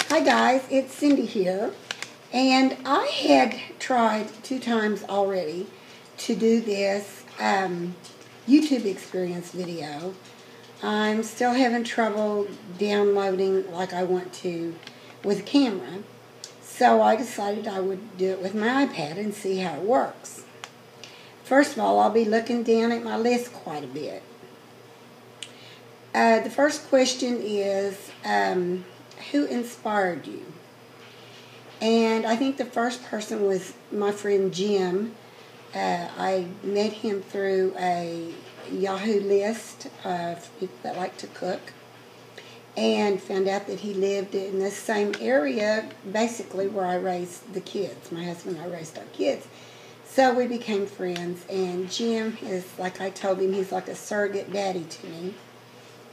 Hi guys, it's Cindy here, and I had tried 2 times already to do this YouTube experience video. I'm still having trouble downloading like I want to with a camera, so I decided I would do it with my iPad and see how it works. First of all, I'll be looking down at my list quite a bit. The first question is, who inspired you? And I think the first person was my friend Jim. I met him through a Yahoo list of people that like to cook, and found out that he lived in the same area, basically where I raised the kids. My husband and I raised our kids. So we became friends, and Jim is, like I told him, he's like a surrogate daddy to me.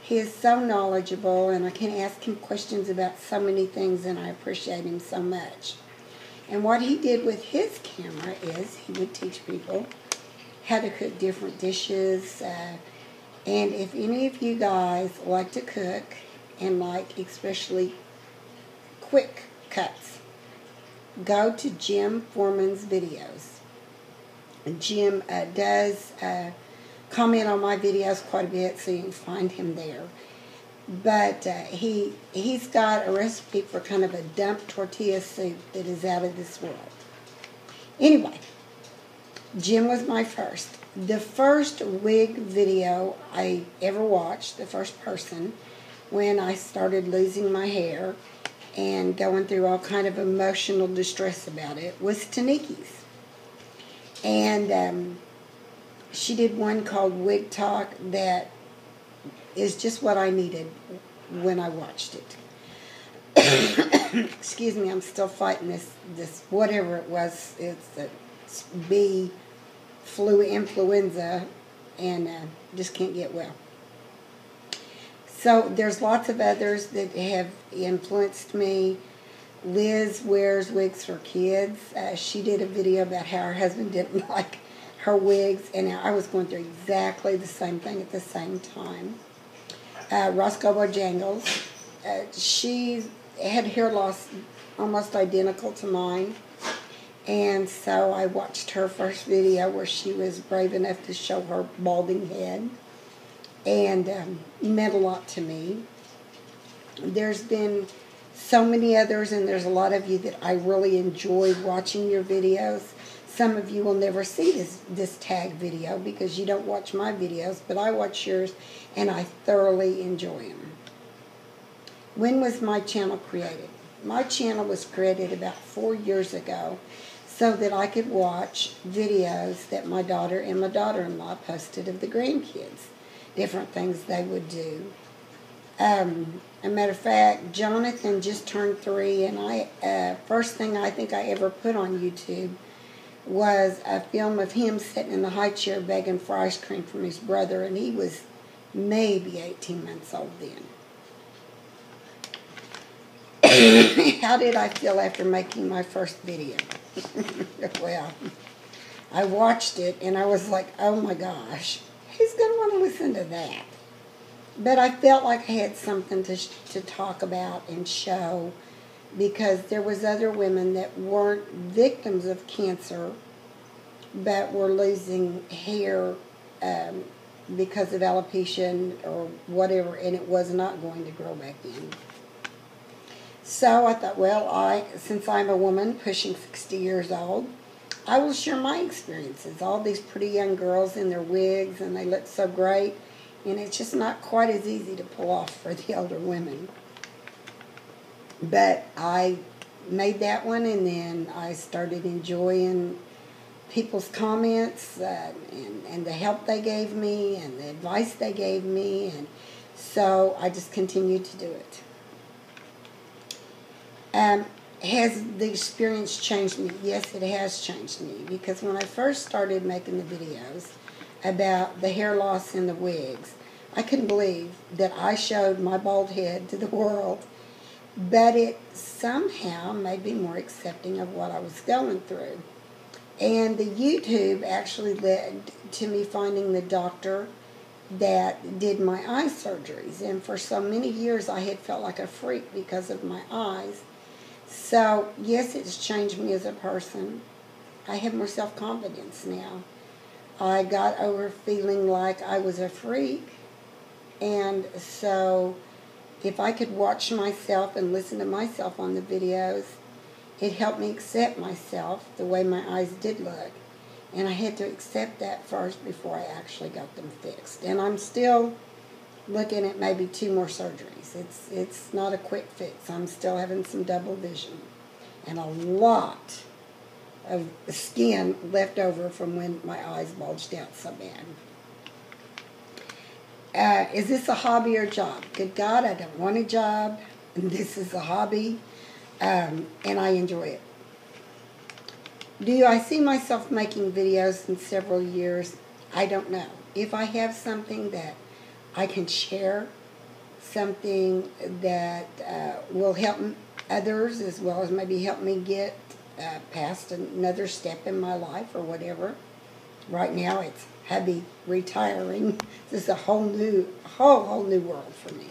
He is so knowledgeable, and I can ask him questions about so many things, and I appreciate him so much. And what he did with his camera is he would teach people how to cook different dishes. And if any of you guys like to cook, and like especially quick cuts, go to Jim Foreman's videos. Jim does comment on my videos quite a bit, so you can find him there. But he's got a recipe for kind of a dump tortilla soup that is out of this world. Anyway, Jim was my first. The first wig video I ever watched, the first person, when I started losing my hair and going through all kind of emotional distress about it, was Taniki's. And she did one called Wig Talk that is just what I needed when I watched it. Excuse me, I'm still fighting this whatever it was. It's bee flu influenza, and just can't get well. So there's lots of others that have influenced me. Liz wears wigs for kids. She did a video about how her husband didn't like her wigs, and I was going through exactly the same thing at the same time. Roscoe Bojangles, she had hair loss almost identical to mine, and so I watched her first video where she was brave enough to show her balding head, and meant a lot to me. There's been so many others, and there's a lot of you that I really enjoy watching your videos. Some of you will never see this tag video because you don't watch my videos, but I watch yours, and I thoroughly enjoy them. When was my channel created? My channel was created about 4 years ago so that I could watch videos that my daughter and my daughter-in-law posted of the grandkids, different things they would do. A matter of fact, Jonathan just turned 3, and first thing I think I ever put on YouTube was a film of him sitting in the high chair begging for ice cream from his brother, and he was maybe 18 months old then. How did I feel after making my first video? Well, I watched it, and I was like, oh my gosh, who's going to want to listen to that? But I felt like I had something to talk about and show, because there was other women that weren't victims of cancer but were losing hair because of alopecia or whatever, and it was not going to grow back in. So I thought, well, since I'm a woman pushing 60 years old, I will share my experiences. All these pretty young girls in their wigs, and they look so great, and it's just not quite as easy to pull off for the older women. But I made that one, and then I started enjoying people's comments and the help they gave me and the advice they gave me, and so I just continued to do it. Has the experience changed me? Yes, it has changed me, because when I first started making the videos about the hair loss in the wigs, I couldn't believe that I showed my bald head to the world. But it somehow made me more accepting of what I was going through. And the YouTube actually led to me finding the doctor that did my eye surgeries. And for so many years, I had felt like a freak because of my eyes. So, yes, it's changed me as a person. I have more self-confidence now. I got over feeling like I was a freak. And so, if I could watch myself and listen to myself on the videos, it helped me accept myself the way my eyes did look. And I had to accept that first before I actually got them fixed. And I'm still looking at maybe 2 more surgeries. It's not a quick fix. I'm still having some double vision and a lot of skin left over from when my eyes bulged out so bad. Is this a hobby or job? Good God, I don't want a job. This is a hobby, and I enjoy it. Do I see myself making videos in several years? I don't know. If I have something that I can share, something that will help others as well as maybe help me get past another step in my life or whatever. Right now it's hubby retiring. This is a whole new world for me.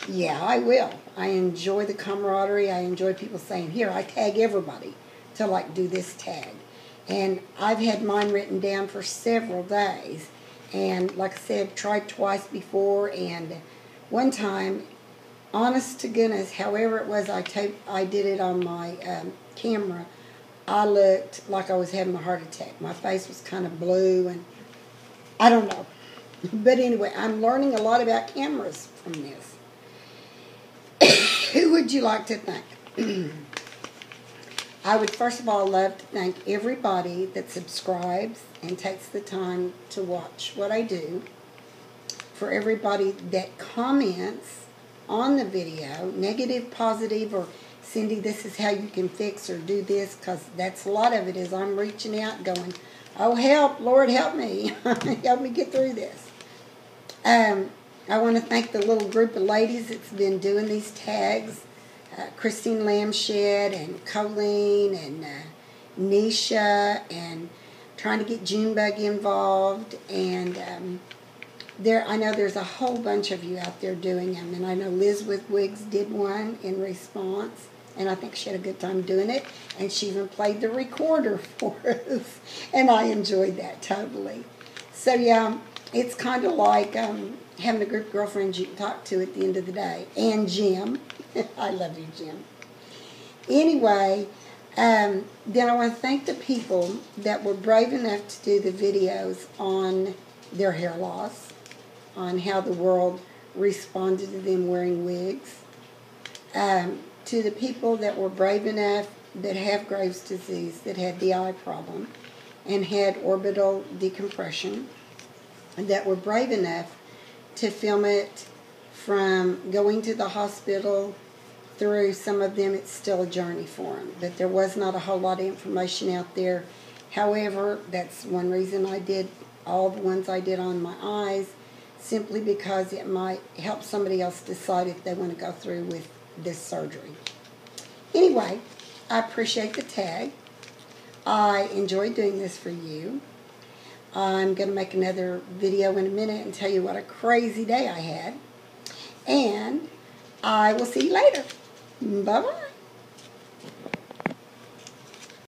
Yeah, I will. I enjoy the camaraderie. I enjoy people saying, here, I tag everybody to like do this tag. And I've had mine written down for several days. And like I said, tried twice before. And one time, honest to goodness, however it was I did it on my camera, I looked like I was having a heart attack. My face was kind of blue and I don't know. But anyway, I'm learning a lot about cameras from this. Who would you like to thank? I would first of all love to thank everybody that subscribes and takes the time to watch what I do. For everybody that comments on the video, negative, positive, or Cindy, this is how you can fix or do this, because that's a lot of it is I'm reaching out going, oh help, Lord help me. Help me get through this. I want to thank the little group of ladies that's been doing these tags. Christine Lamshed and Colleen and Nisha, and trying to get Junebug involved. And I know there's a whole bunch of you out there doing them. And I know Liz with Wigs did one in response. And I think she had a good time doing it. And she even played the recorder for us. And I enjoyed that totally. So yeah, it's kind of like having a group of girlfriends you can talk to at the end of the day. And Jim. I love you, Jim. Anyway, then I want to thank the people that were brave enough to do the videos on their hair loss, on how the world responded to them wearing wigs, to the people that were brave enough that have Graves' disease, that had the eye problem, and had orbital decompression, that were brave enough to film it from going to the hospital through. Some of them, it's still a journey for them, but there was not a whole lot of information out there. However, that's one reason I did all the ones I did on my eyes, simply because it might help somebody else decide if they want to go through with this surgery. Anyway, I appreciate the tag. I enjoyed doing this for you. I'm going to make another video in a minute and tell you what a crazy day I had. And I will see you later. Bye-bye.